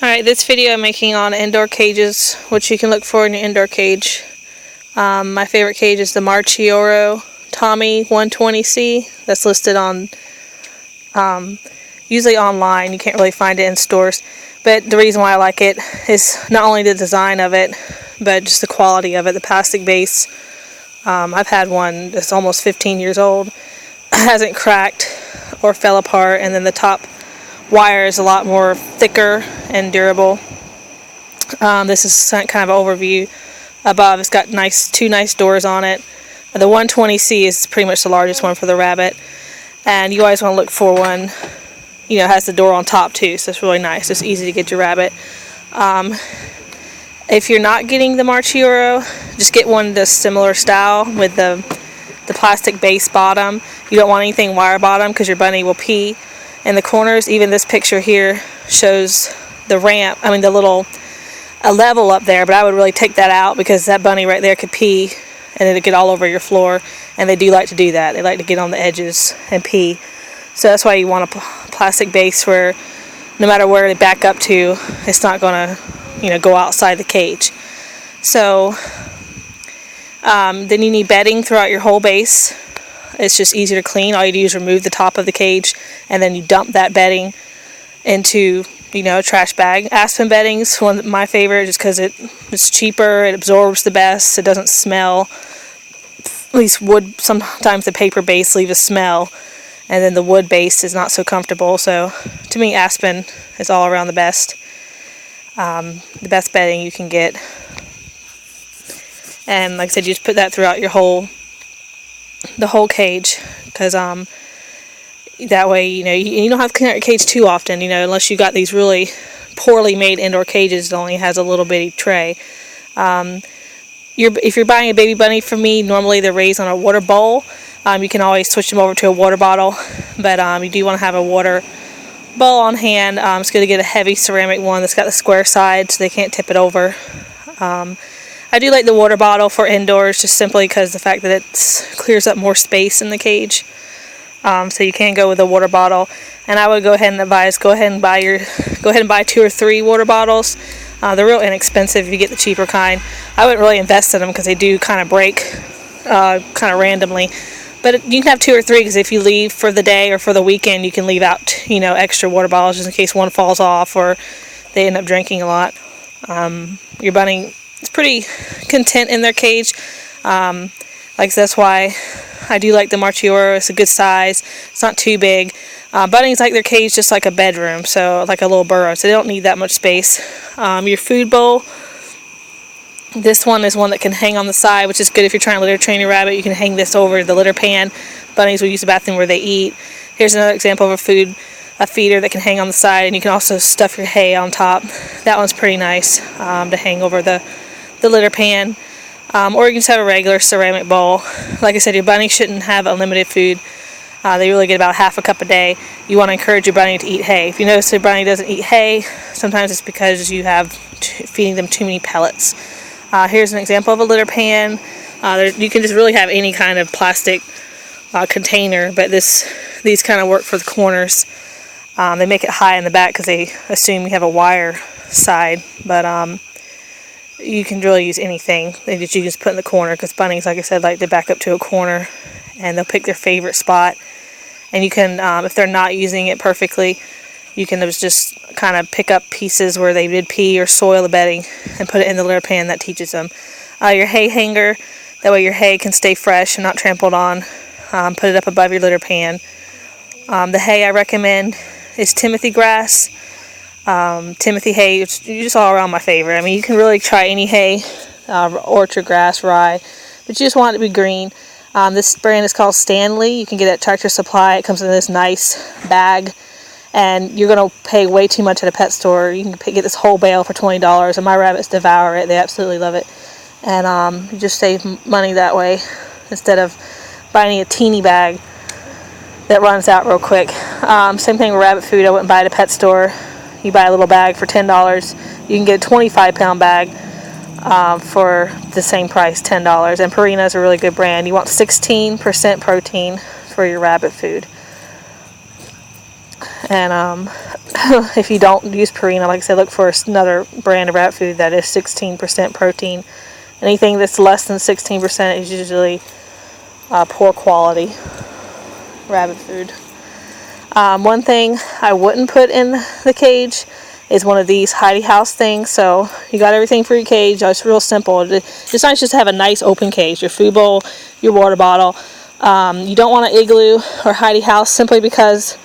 Alright, this video I'm making on indoor cages, which you can look for in your indoor cage. My favorite cage is the Marchioro Tommy 120C. That's listed on, usually online. You can't really find it in stores. But the reason why I like it is not only the design of it, but just the quality of it, the plastic base. I've had one that's almost 15 years old. It hasn't cracked or fell apart, and then the top wire is a lot more thicker and durable. This is kind of an overview above. It's got two nice doors on it. The 120C is pretty much the largest one for the rabbit, and you always want to look for one, you know, has the door on top too, so it's really nice. It's easy to get your rabbit. If you're not getting the Marchioro, just get one that's similar style with the plastic base bottom. You don't want anything wire bottom because your bunny will pee in the corners. Even this picture here shows the ramp, a level up there, but I would really take that out because that bunny right there could pee and it'd get all over your floor, and they do like to do that. They like to get on the edges and pee. So that's why you want a plastic base where no matter where they back up to, it's not going to, go outside the cage. So then you need bedding throughout your whole base. It's just easier to clean. All you do is remove the top of the cage, and then you dump that bedding into, a trash bag. Aspen bedding's one of my favorite just because it's cheaper, it absorbs the best, it doesn't smell. At least wood, sometimes the paper base leaves a smell, and then the wood base is not so comfortable. So to me, Aspen is all around the best. The best bedding you can get. And like I said, you just put that throughout the whole cage, because that way you don't have to clean out your cage too often, unless you got these really poorly made indoor cages that only has a little bitty tray. If you're buying a baby bunny from me, normally they're raised on a water bowl. You can always switch them over to a water bottle, but you do want to have a water bowl on hand. It's good to get a heavy ceramic one that's got the square sides so they can't tip it over. I do like the water bottle for indoors, just simply because the fact that it clears up more space in the cage. So you can go with a water bottle, and I would go ahead and advise go ahead and buy 2 or 3 water bottles. They're real inexpensive if you get the cheaper kind. I wouldn't really invest in them because they do kind of break kind of randomly. But you can have 2 or 3 because if you leave for the day or for the weekend, you can leave out extra water bottles just in case one falls off or they end up drinking a lot. Your bunny is pretty content in their cage. That's why I do like the Marchioro. It's a good size. It's not too big. Bunnies like their cage just like a bedroom, so like a little burrow, so they don't need that much space. Your food bowl, this one is one that can hang on the side, which is good if you're trying to litter train your rabbit. You can hang this over the litter pan. Bunnies will use the bathroom where they eat. Here's another example of a feeder that can hang on the side, and you can also stuff your hay on top. That one's pretty nice to hang over the litter pan. Or you can just have a regular ceramic bowl. Like I said, your bunny shouldn't have unlimited food. They really get about half a cup a day. You want to encourage your bunny to eat hay. If you notice your bunny doesn't eat hay, sometimes it's because you have feeding them too many pellets. Here's an example of a litter pan. You can just really have any kind of plastic container, but these kind of work for the corners. They make it high in the back because they assume you have a wire side, but you can really use anything that you can just put in the corner, because bunnies, like I said, like to back up to a corner, and they'll pick their favorite spot. And you can, if they're not using it perfectly, you can just kind of pick up pieces where they did pee or soil the bedding and put it in the litter pan. That teaches them. Your hay hanger, that way your hay can stay fresh and not trampled on. Put it up above your litter pan. The hay I recommend is Timothy grass. Timothy hay, it's just all around my favorite. You can really try any hay, orchard grass, rye, but you just want it to be green. This brand is called Stanley. You can get it at Tractor Supply. It comes in this nice bag, and you're going to pay way too much at a pet store. You can get this whole bale for $20, and my rabbits devour it. They absolutely love it, and you just save money that way instead of buying a teeny bag that runs out real quick. Same thing with rabbit food. I wouldn't buy it at a pet store. You buy a little bag for $10. You can get a 25-pound bag for the same price, $10. And Purina is a really good brand. You want 16% protein for your rabbit food. And if you don't use Purina, like I said, look for another brand of rabbit food that is 16% protein. Anything that's less than 16% is usually poor quality rabbit food. One thing I wouldn't put in the cage is one of these Heidi House things. So you got everything for your cage. It's real simple. It's nice just to have a nice open cage. Your food bowl, your water bottle. You don't want an Igloo or Heidi House simply because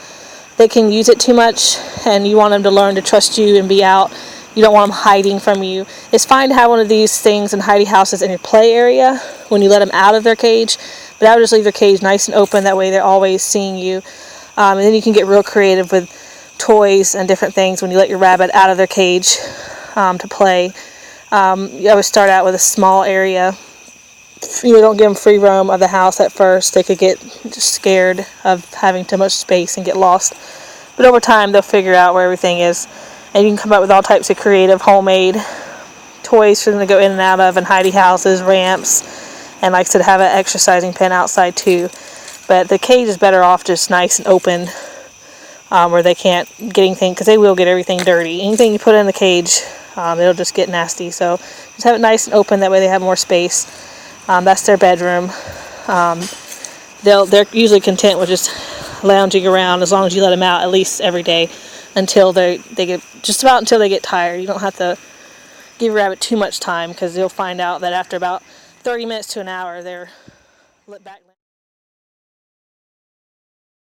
they can use it too much, and you want them to learn to trust you and be out. You don't want them hiding from you. It's fine to have one of these things in Heidi Houses in your play area when you let them out of their cage, but I would just leave their cage nice and open. That way they're always seeing you. And then you can get real creative with toys and different things when you let your rabbit out of their cage to play. I would start out with a small area. You don't give them free roam of the house at first. They could get just scared of having too much space and get lost. But over time, they'll figure out where everything is. And you can come up with all types of creative homemade toys for them to go in and out of, and Heidi Houses, ramps, and like I said, have an exercising pen outside too. But the cage is better off just nice and open, where they can't get anything, because they will get everything dirty. Anything you put in the cage, it'll just get nasty. So just have it nice and open. That way they have more space. That's their bedroom. They're usually content with just lounging around as long as you let them out at least every day until they get until they get tired. You don't have to give your rabbit too much time, because you'll find out that after about 30 minutes to an hour they're let back.